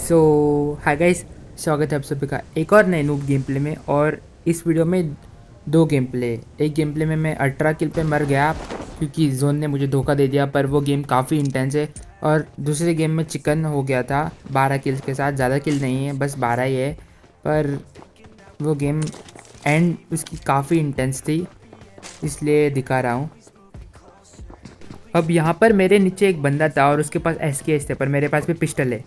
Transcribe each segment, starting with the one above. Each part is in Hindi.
सो हाय गाइस, स्वागत है आप सभी का एक और नए नूब गेम प्ले में। और इस वीडियो में दो गेम प्ले। एक गेम प्ले में मैं 18 किल पे मर गया क्योंकि जोन ने मुझे धोखा दे दिया, पर वो गेम काफ़ी इंटेंस है। और दूसरे गेम में चिकन हो गया था 12 किल्स के साथ। ज़्यादा किल नहीं है, बस 12 ही है, पर वो गेम एंड उसकी काफ़ी इंटेंस थी, इसलिए दिखा रहा हूँ। अब यहाँ पर मेरे नीचे एक बंदा था और उसके पास SKS थे, पर मेरे पास भी पिस्टल है।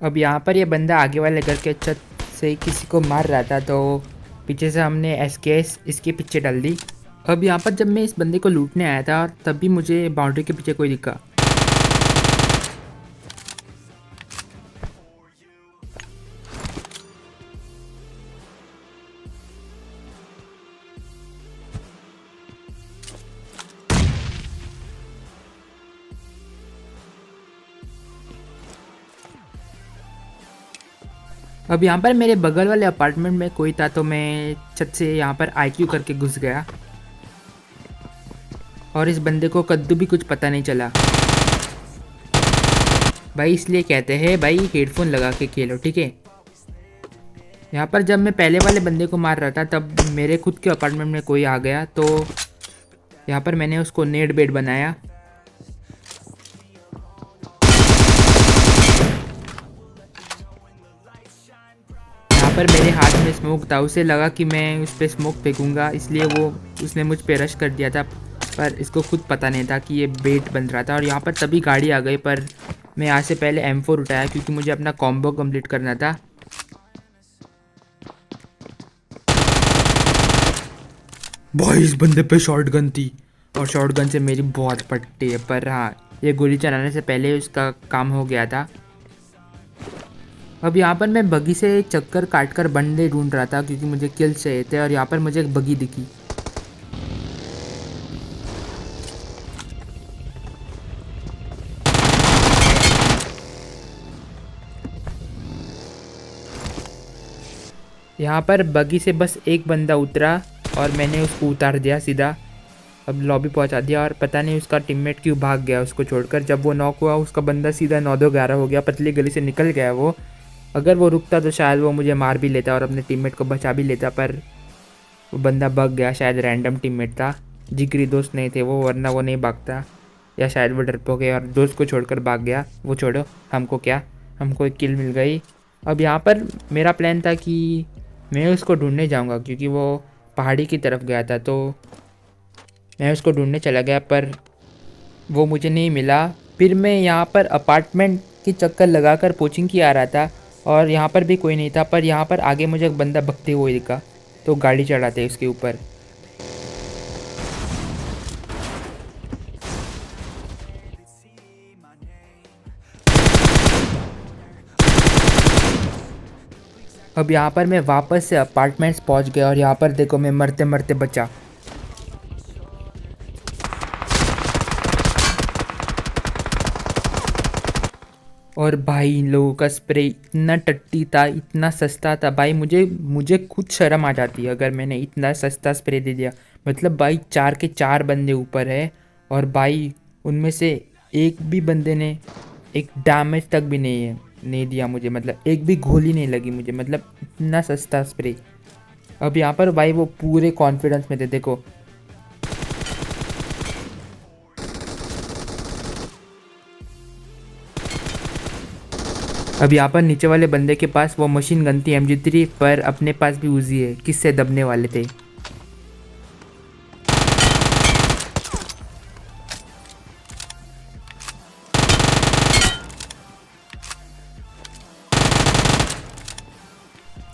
अब यहाँ पर ये बंदा आगे वाले घर के छत से किसी को मार रहा था, तो पीछे से हमने SKS इसके पीछे डाल दी। अब यहाँ पर जब मैं इस बंदे को लूटने आया था, और तभी मुझे बाउंड्री के पीछे कोई दिखा। अब यहाँ पर मेरे बगल वाले अपार्टमेंट में कोई था, तो मैं छत से यहाँ पर IQ करके घुस गया और इस बंदे को कद्दू भी कुछ पता नहीं चला। भाई इसलिए कहते हैं भाई, हेडफोन लगा के खेलो, ठीक है। यहाँ पर जब मैं पहले वाले बंदे को मार रहा था, तब मेरे खुद के अपार्टमेंट में कोई आ गया, तो यहाँ पर मैंने उसको नेट बेड बनाया। यहाँ पर मेरे हाथ में स्मोक था, उसे लगा कि मैं उस पर स्मोक फेंकूंगा, इसलिए उसने मुझ पे रश कर दिया था, पर इसको खुद पता नहीं था कि ये बेट बन रहा था। और यहाँ पर तभी गाड़ी आ गई, पर मैं यहाँ से पहले M4 उठाया क्योंकि मुझे अपना कॉम्बो कंप्लीट करना था। भाई इस बंदे पे शॉटगन थी और शॉटगन से मेरी बहुत पट्टी है, पर हाँ, ये गोली चलाने से पहले उसका काम हो गया था। अब यहाँ पर मैं बगी से चक्कर काट कर बंदे ढूंढ रहा था क्योंकि मुझे किल चाहिए थे, और यहाँ पर मुझे एक बगी दिखी। यहाँ पर बगी से बस एक बंदा उतरा और मैंने उसको उतार दिया सीधा। अब लॉबी पहुँचा दिया, और पता नहीं उसका टीममेट क्यों भाग गया उसको छोड़कर। जब वो नॉक हुआ, उसका बंदा सीधा 9-2-11 हो गया, पतली गली से निकल गया वो। अगर वो रुकता तो शायद वो मुझे मार भी लेता और अपने टीममेट को बचा भी लेता, पर वो बंदा भाग गया। शायद रैंडम टीममेट था, जिगरी दोस्त नहीं थे वो, वरना वो नहीं भागता। या शायद वो डरपोक है और दोस्त को छोड़कर भाग गया। वो छोड़ो, हमको क्या, हमको एक किल मिल गई। अब यहाँ पर मेरा प्लान था कि मैं उसको ढूंढने जाऊँगा क्योंकि वो पहाड़ी की तरफ गया था, तो मैं उसको ढूंढने चला गया, पर वो मुझे नहीं मिला। फिर मैं यहाँ पर अपार्टमेंट की चक्कर लगाकर कोचिंग की आ रहा था और यहाँ पर भी कोई नहीं था, पर यहाँ पर आगे मुझे एक बंदा भगते हुए दिखा, तो गाड़ी चढ़ाते उसके ऊपर। अब यहाँ पर मैं वापस से अपार्टमेंट्स पहुँच गया और यहाँ पर देखो मैं मरते मरते बचा। और भाई इन लोगों का स्प्रे इतना टट्टी था, इतना सस्ता था भाई, मुझे मुझे खुद शर्म आ जाती है अगर मैंने इतना सस्ता स्प्रे दे दिया। मतलब भाई 4 के 4 बंदे ऊपर है, और भाई उनमें से एक भी बंदे ने एक डैमेज तक भी नहीं दिया मुझे। मतलब एक भी गोली नहीं लगी मुझे, मतलब इतना सस्ता स्प्रे। अब यहाँ पर भाई वो पूरे कॉन्फिडेंस में थे, देखो। अब यहाँ पर नीचे वाले बंदे के पास वो मशीन गन थी MG3, पर अपने पास भी उजी है, किससे दबने वाले थे।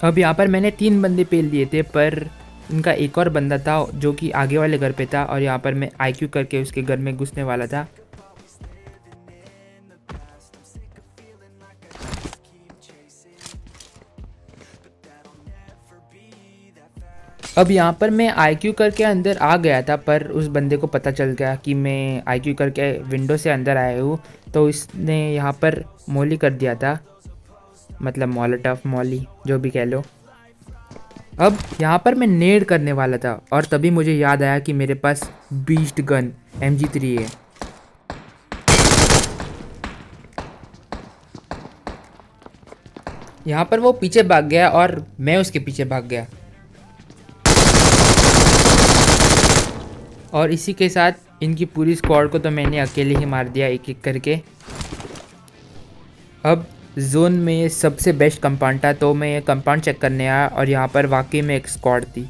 अब यहाँ पर मैंने 3 बंदे पेल दिए थे, पर उनका एक और बंदा था जो कि आगे वाले घर पे था, और यहाँ पर मैं IQ करके उसके घर में घुसने वाला था। अब यहाँ पर मैं IQ करके अंदर आ गया था, पर उस बंदे को पता चल गया कि मैं IQ करके विंडो से अंदर आया हूँ, तो इसने यहाँ पर मॉली कर दिया था, मतलब मोलोटोव मॉली जो भी कह लो। अब यहाँ पर मैं नेड करने वाला था और तभी मुझे याद आया कि मेरे पास बीस्ट गन MG3 है। यहाँ पर वो पीछे भाग गया और मैं उसके पीछे भाग गया, और इसी के साथ इनकी पूरी स्क्वाड को तो मैंने अकेले ही मार दिया एक एक करके। अब जोन में ये सबसे बेस्ट कंपाउंड था, तो मैं ये कंपाउंड चेक करने आया और यहाँ पर वाकई में एक स्क्वाड थी।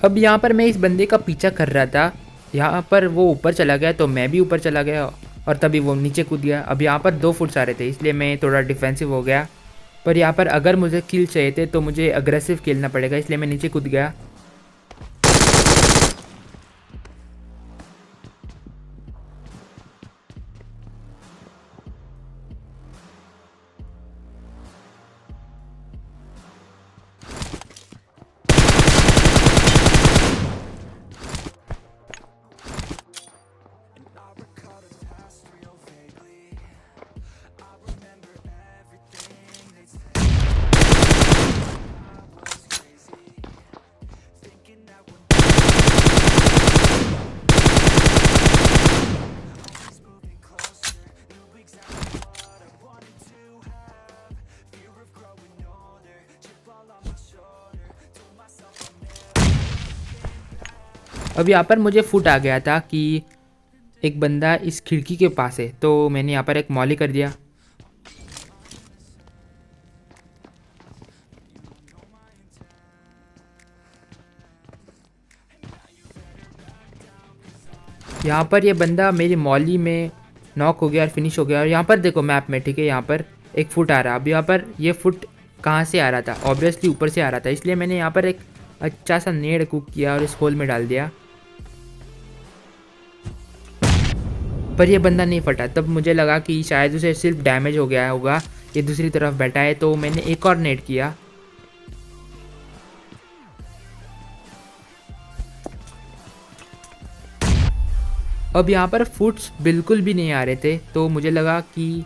अब यहाँ पर मैं इस बंदे का पीछा कर रहा था, यहाँ पर वो ऊपर चला गया तो मैं भी ऊपर चला गया और तभी वो नीचे कूद गया। अब यहाँ पर 2 फुट सारे थे, इसलिए मैं थोड़ा डिफेंसिव हो गया, पर यहाँ पर अगर मुझे किल चाहिए थे तो मुझे अग्रेसिव खेलना पड़ेगा, इसलिए मैं नीचे कूद गया। अब यहाँ पर मुझे फुट आ गया था कि एक बंदा इस खिड़की के पास है, तो मैंने यहाँ पर एक मॉली कर दिया। यहाँ पर ये बंदा मेरी मॉली में नॉक हो गया और फिनिश हो गया। और यहाँ पर देखो मैप में, ठीक है, यहाँ पर एक फुट आ रहा। अब यहाँ पर ये फुट कहाँ से आ रहा था? ऑब्वियसली ऊपर से आ रहा था, इसलिए मैंने यहाँ पर एक अच्छा सा नेड कुक किया और इस होल में डाल दिया, पर ये बंदा नहीं फटा। तब मुझे लगा कि शायद उसे सिर्फ डैमेज हो गया होगा, ये दूसरी तरफ बैठा है, तो मैंने एक और नेड किया। अब यहाँ पर फुट्स बिल्कुल भी नहीं आ रहे थे, तो मुझे लगा कि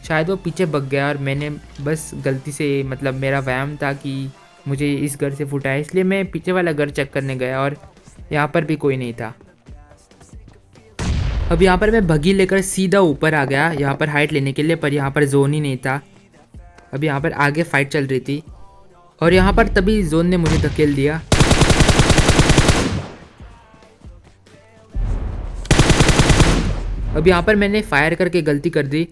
शायद वो पीछे भग गया और मैंने बस गलती से, मतलब मेरा वहम था कि मुझे इस घर से फुट आया, इसलिए मैं पीछे वाला घर चेक करने गया और यहाँ पर भी कोई नहीं था। अब यहाँ पर मैं बगी लेकर सीधा ऊपर आ गया यहाँ पर हाइट लेने के लिए, पर यहाँ पर जोन ही नहीं था। अब यहाँ पर आगे फाइट चल रही थी और यहाँ पर तभी जोन ने मुझे धकेल दिया। अब यहाँ पर मैंने फायर करके गलती कर दी।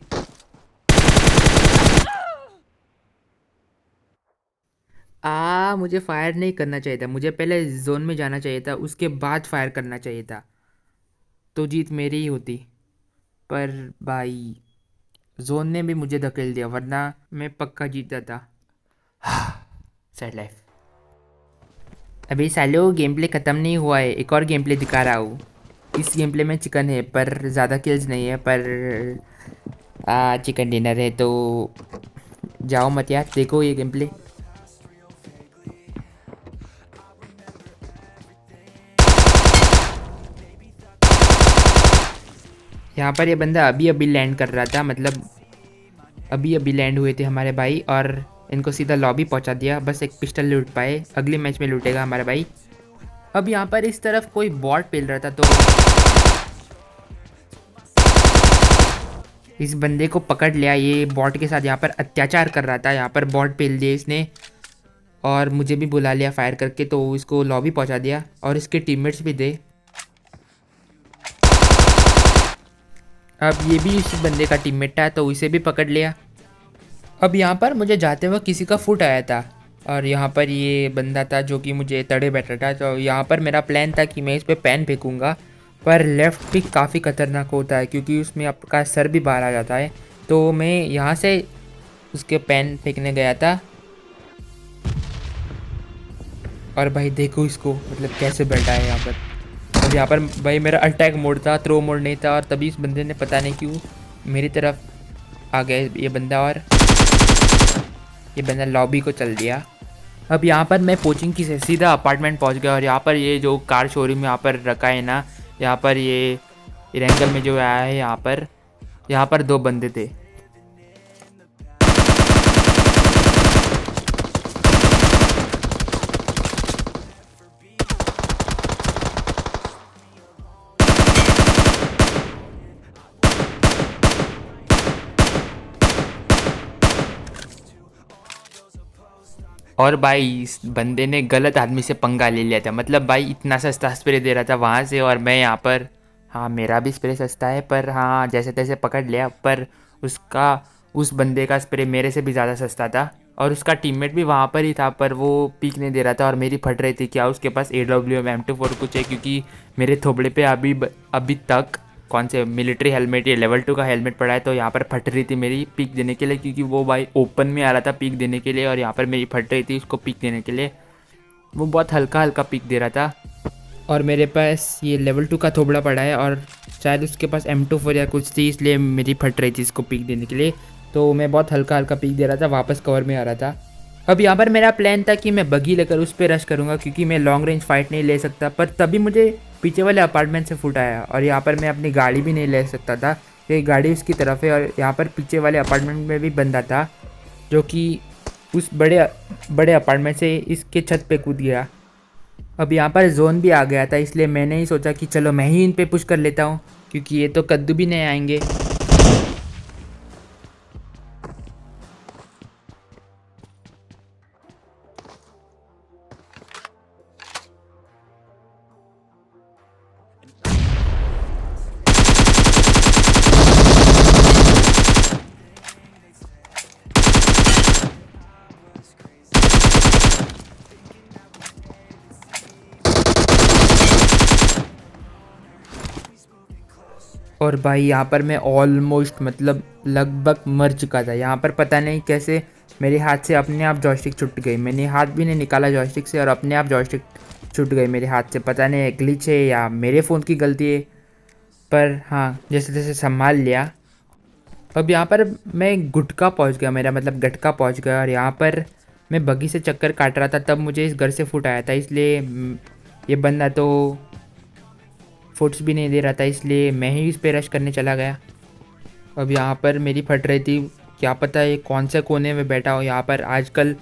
मुझे फायर नहीं करना चाहिए था, मुझे पहले जोन में जाना चाहिए था, उसके बाद फायर करना चाहिए था, तो जीत मेरी ही होती। पर भाई जोन ने भी मुझे धकेल दिया, वरना मैं पक्का जीता था। Sad life. अभी सालो गेम प्ले ख़त्म नहीं हुआ है, एक और गेम प्ले दिखा रहा हूँ। इस गेम प्ले में चिकन है, पर ज़्यादा किल्स नहीं है, पर चिकन डिनर है, तो जाओ मत यार, देखो ये गेम प्ले। यहाँ पर ये बंदा अभी अभी लैंड कर रहा था, मतलब अभी अभी लैंड हुए थे हमारे भाई, और इनको सीधा लॉबी पहुँचा दिया। बस एक पिस्टल लूट पाए, अगले मैच में लूटेगा हमारा भाई। अब यहाँ पर इस तरफ कोई बॉट पेल रहा था, तो इस बंदे को पकड़ लिया। ये बॉट के साथ यहाँ पर अत्याचार कर रहा था, यहाँ पर बॉट पेल दिए इसने और मुझे भी बुला लिया फायर करके, तो इसको लॉबी पहुँचा दिया और इसके टीममेट्स भी थे। अब ये भी इस बंदे का टीममेट था, तो इसे भी पकड़ लिया। अब यहाँ पर मुझे जाते हुए किसी का फुट आया था और यहाँ पर ये बंदा था जो कि मुझे तड़े बैठा था, तो यहाँ पर मेरा प्लान था कि मैं इस पर पेन फेंकूँगा, पर लेफ़्ट पिक काफ़ी ख़तरनाक होता है क्योंकि उसमें आपका सर भी बाहर आ जाता है। तो मैं यहाँ से उसके पेन फेंकने गया था और भाई देखो इसको, मतलब कैसे बैठा है यहाँ पर, अब यहाँ पर भाई मेरा अटैक मोड था, थ्रो मोड नहीं था, और तभी इस बंदे ने पता नहीं क्यों मेरी तरफ आ गया ये बंदा, और ये बंदा लॉबी को चल दिया। अब यहाँ पर मैं कोचिंग की से सीधा अपार्टमेंट पहुँच गया, और यहाँ पर ये जो कार शोरूम यहाँ पर रखा है ना, यहाँ पर ये रैंगल में जो आया है, यहाँ पर 2 बंदे थे। और भाई इस बंदे ने गलत आदमी से पंगा ले लिया था। मतलब भाई इतना सस्ता स्प्रे दे रहा था वहाँ से, और मैं यहाँ पर, हाँ मेरा भी स्प्रे सस्ता है, पर हाँ जैसे तैसे पकड़ लिया। पर उस बंदे का स्प्रे मेरे से भी ज़्यादा सस्ता था, और उसका टीममेट भी वहाँ पर ही था, पर वो पीक नहीं दे रहा था और मेरी फट रही थी। क्या उसके पास AWM M24 कुछ है, क्योंकि मेरे थोबड़े पे अभी तक कौन से मिलिट्री हेलमेट, ये लेवल 2 का हेलमेट पड़ा है, तो यहाँ पर फट रही थी मेरी पीक देने के लिए, क्योंकि वो भाई ओपन में आ रहा था पीक देने के लिए, और यहाँ पर मेरी फट रही थी उसको पीक देने के लिए। वो बहुत हल्का हल्का पीक दे रहा था, और मेरे पास ये लेवल 2 का थोबड़ा पड़ा है, और शायद उसके पास M24 या कुछ थी, इसलिए मेरी फट रही थी इसको पीक देने के लिए। तो मैं बहुत हल्का हल्का पीक दे रहा था, वापस कवर में आ रहा था। अब यहाँ पर मेरा प्लान था कि मैं बगी लेकर उस पर रश करूँगा, क्योंकि मैं लॉन्ग रेंज फाइट नहीं ले सकता। पर तभी मुझे पीछे वाले अपार्टमेंट से फुट आया, और यहाँ पर मैं अपनी गाड़ी भी नहीं ले सकता था, क्योंकि गाड़ी उसकी तरफ है, और यहाँ पर पीछे वाले अपार्टमेंट में भी बंदा था जो कि उस बड़े अपार्टमेंट से इसके छत पे कूद गया। अब यहाँ पर जोन भी आ गया था, इसलिए मैंने ही सोचा कि चलो मैं ही इन पे पुश कर लेता हूँ, क्योंकि ये तो कद्दू भी नहीं आएंगे। और भाई यहाँ पर मैं ऑलमोस्ट मतलब लगभग मर चुका था। यहाँ पर पता नहीं कैसे मेरे हाथ से अपने आप जॉयस्टिक छूट गई। मैंने हाथ भी नहीं निकाला जॉयस्टिक से, और अपने आप जॉयस्टिक छूट गई मेरे हाथ से। पता नहीं ग्लिच है या मेरे फ़ोन की गलती है, पर हाँ जैसे तैसे संभाल लिया। अब यहाँ पर मैं गुटका पहुँच गया, मेरा मतलब गटका पहुँच गया, और यहाँ पर मैं बगी से चक्कर काट रहा था, तब मुझे इस घर से फुट आया था। इसलिए ये बंदा तो फुट्स भी नहीं दे रहा था, इसलिए मैं ही इस पे रश करने चला गया। अब यहाँ पर मेरी फट रही थी, क्या पता ये कौन से कोने में बैठा हो। यहाँ पर आजकल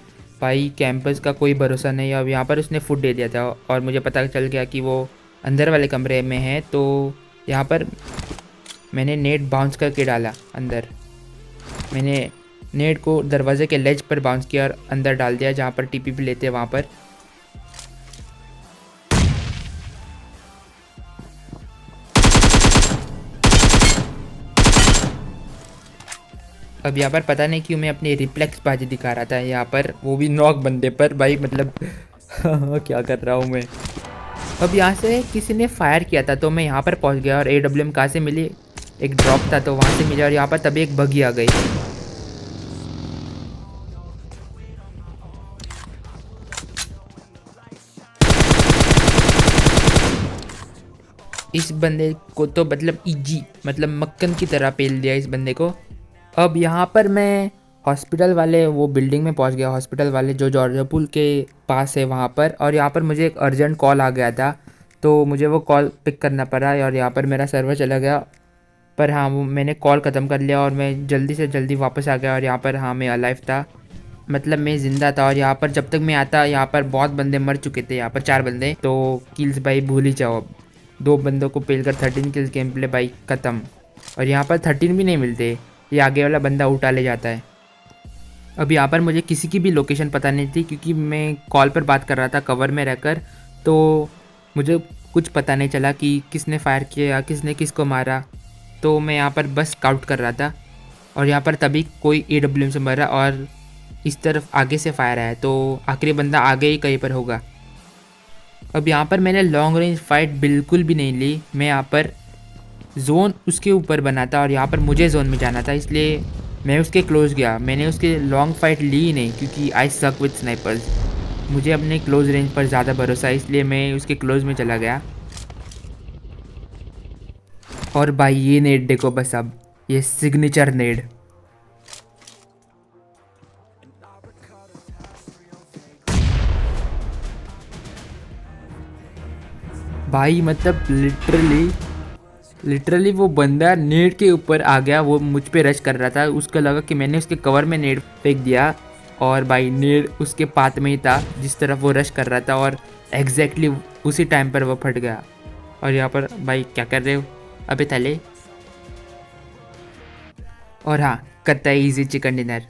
भाई कैंपस का कोई भरोसा नहीं है। अब यहाँ पर उसने फुट दे दिया था, और मुझे पता चल गया कि वो अंदर वाले कमरे में है। तो यहाँ पर मैंने नेट बाउंस करके डाला अंदर। मैंने नेट को दरवाजे के लेज पर बाउंस किया और अंदर डाल दिया, जहाँ पर TPP लेते हैं वहाँ पर। अब यहाँ पर पता नहीं क्यों मैं अपनी रिफ्लेक्स बाजी दिखा रहा था यहाँ पर, वो भी नॉक बंदे पर भाई, मतलब क्या कर रहा हूँ मैं। अब यहाँ से किसी ने फायर किया था, तो मैं यहाँ पर पहुँच गया, और AWM कहाँ से मिली, एक ड्रॉप था तो वहाँ से मिला, और यहाँ पर तभी एक बगी आ गई। इस बंदे को तो मतलब इजी, मतलब मक्खन की तरह पेल दिया इस बंदे को। अब यहाँ पर मैं हॉस्पिटल वाले वो बिल्डिंग में पहुँच गया, हॉस्पिटल वाले जो जॉर्जिया पुल के पास है वहाँ पर। और यहाँ पर मुझे एक अर्जेंट कॉल आ गया था, तो मुझे वो कॉल पिक करना पड़ा, और यहाँ पर मेरा सर्वर चला गया। पर हाँ वो मैंने कॉल ख़त्म कर लिया, और मैं जल्दी से जल्दी वापस आ गया, और यहाँ पर हाँ मैं अलाइव था, मतलब मैं ज़िंदा था। और यहाँ पर जब तक मैं आता यहाँ पर बहुत बंदे मर चुके थे, यहाँ पर 4 बंदे। तो किल्स भाई भूल ही जाओ, 2 बंदों को पेल कर 13 किल्स गेम प्ले भाई ख़त्म। और यहाँ पर 13 भी नहीं मिलते, ये आगे वाला बंदा उठा ले जाता है। अब यहाँ पर मुझे किसी की भी लोकेशन पता नहीं थी, क्योंकि मैं कॉल पर बात कर रहा था कवर में रहकर, तो मुझे कुछ पता नहीं चला कि किसने फायर किया, किसने किसको मारा। तो मैं यहाँ पर बस स्काउट कर रहा था, और यहाँ पर तभी कोई AWM से मरा, और इस तरफ आगे से फायर आया, तो आखिरी बंदा आगे ही कहीं पर होगा। अब यहाँ पर मैंने लॉन्ग रेंज फाइट बिल्कुल भी नहीं ली। मैं यहाँ पर जोन उसके ऊपर बना था, और यहाँ पर मुझे जोन में जाना था, इसलिए मैं उसके क्लोज गया। मैंने उसके लॉन्ग फाइट ली ही नहीं, क्योंकि आई सक विद स्नाइपर्स। मुझे अपने क्लोज रेंज पर ज़्यादा भरोसा है, इसलिए मैं उसके क्लोज में चला गया। और भाई ये नेड देखो बस, अब ये सिग्नेचर नेड। भाई मतलब लिटरली वो बंदा नेट के ऊपर आ गया, वो मुझ पे रश कर रहा था, उसको लगा कि मैंने उसके कवर में नेट फेंक दिया, और भाई नेट उसके पात में ही था जिस तरफ वो रश कर रहा था, और एग्जैक्टली उसी टाइम पर वो फट गया। और यहाँ पर भाई क्या कर रहे हो अबे थले। और हाँ, करता है इजी चिकन डिनर।